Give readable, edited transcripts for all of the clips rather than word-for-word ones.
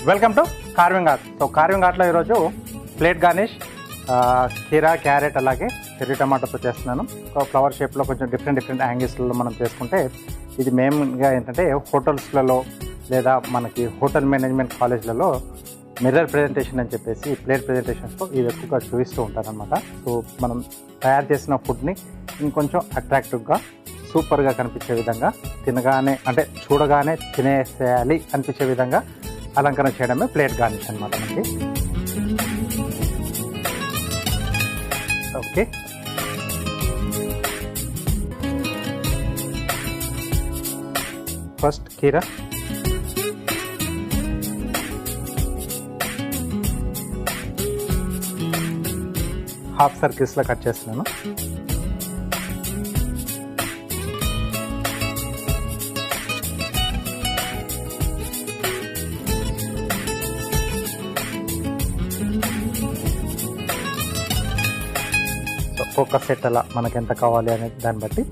Welcome to carving art. So carving ఆర్ట్లో ఈరోజు plate garnish కీరా, క్యారెట్ అలాగే చెర్రీ టమాటాతో చేస్తున్నాను. ఒక ఫ్లవర్ షేప్లో కొంచెం డిఫరెంట్ యాంగిల్స్లో మనం చేసుకుంటే ఇది మెయిన్గా ఏంటంటే హోటల్స్లలో లేదా మనకి హోటల్ మేనేజ్మెంట్ కాలేజ్లలో మిర్రర్ ప్రెజెంటేషన్ అని చెప్పేసి ప్లేట్ ప్రెజెంటేషన్స్లో ఇవి ఎక్కువగా చూపిస్తూ ఉంటారనమాట. సో మనం తయారు చేసిన ఫుడ్ని ఇంకొంచెం అట్రాక్టివ్గా సూపర్గా కనిపించే విధంగా తినగానే అంటే చూడగానే తినేసేయాలి అనిపించే విధంగా అలంకరణ చేయడమే ప్లేట్ గార్నిష్ అనమాట మనకి. ఓకే, ఫస్ట్ కీరా, హాఫ్ సర్కిల్స్లో కట్ చేస్తున్నాను. ఒక్కొక్క సెట్ అలా మనకి ఎంత కావాలి అనే దాన్ని బట్టి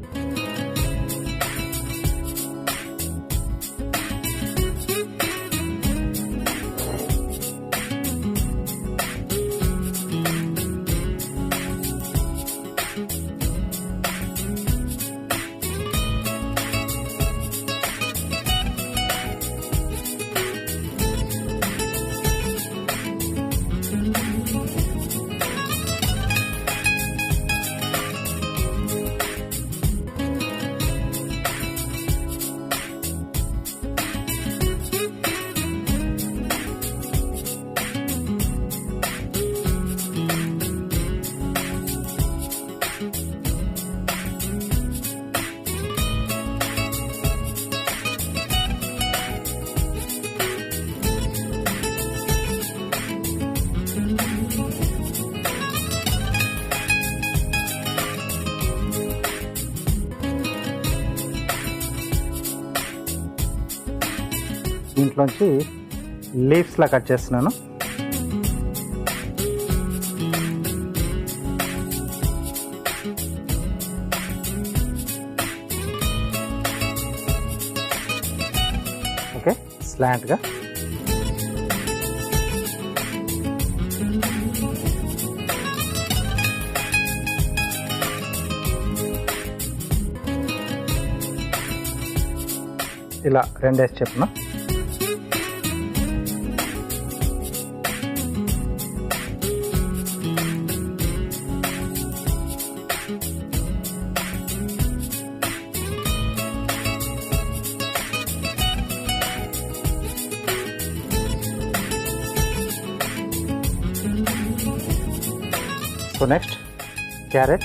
దీంట్లోంచి లీవ్స్లా కట్ చేస్తున్నాను. ఓకే, స్లాంట్గా ఇలా రెండేసి చెప్పున. సో నెక్స్ట్ క్యారెట్,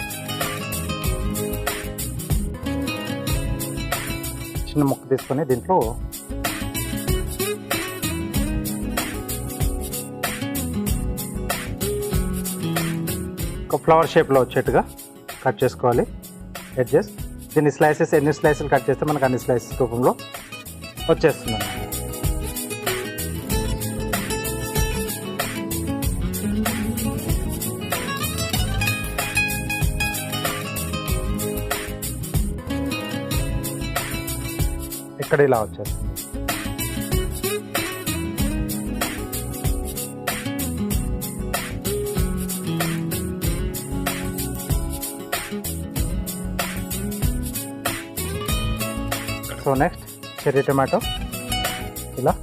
చిన్న ముక్క తీసుకొని దీంట్లో ఒక ఫ్లవర్ షేప్లో వచ్చేట్టుగా కట్ చేసుకోవాలి ఎడ్జెస్. దీన్ని స్లైసెస్ ఎన్ని స్లైసెస్ కట్ చేస్తే మనకు అన్ని స్లైసెస్ రూపంలో వచ్చేస్తుంది. ఇక్కడ ఇలా వచ్చేస్తుంది. సో నెక్స్ట్ చెర్రీ టమాటో ఇలా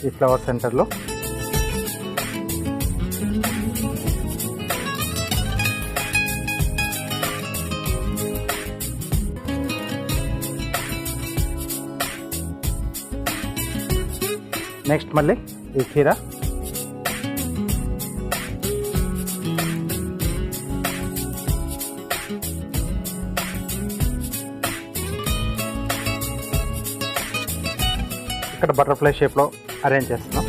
ఈ ఫ్లవర్ సెంటర్లో నెక్స్ట్ మళ్ళీ ఈ కీరా, ఇక్కడ బటర్ఫ్లై షేప్లో అరేంజ్ చేస్తున్నాం.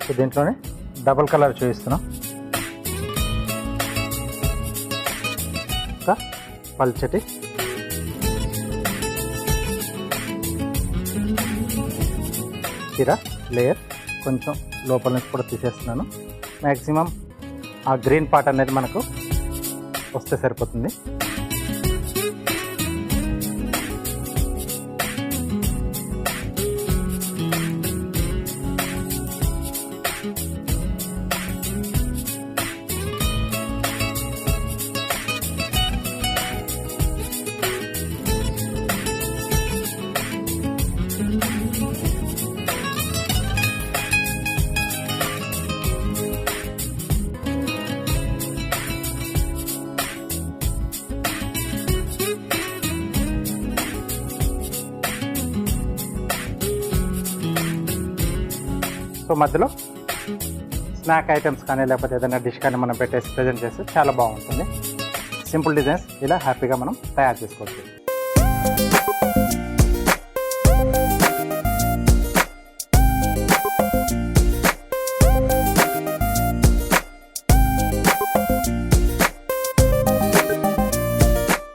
సో దీంట్లోనే డబుల్ కలర్ చూపిస్తున్నాం. ఇంకా పల్చటి కీరా లేయర్ కొంచెం లోపల నుంచి కూడా తీసేస్తున్నాను. మ్యాక్సిమం ఆ గ్రీన్ పార్ట్ అనేది మనకు వస్తే సరిపోతుంది. సో మధ్యలో స్నాక్ ఐటమ్స్ కానీ లేకపోతే ఏదైనా డిష్ కానీ మనం పెట్టేసి ప్రజెంట్ చేస్తే చాలా బాగుంటుంది. సింపుల్ డిజైన్స్ ఇలా హ్యాపీగా మనం తయారు చేసుకోవచ్చు.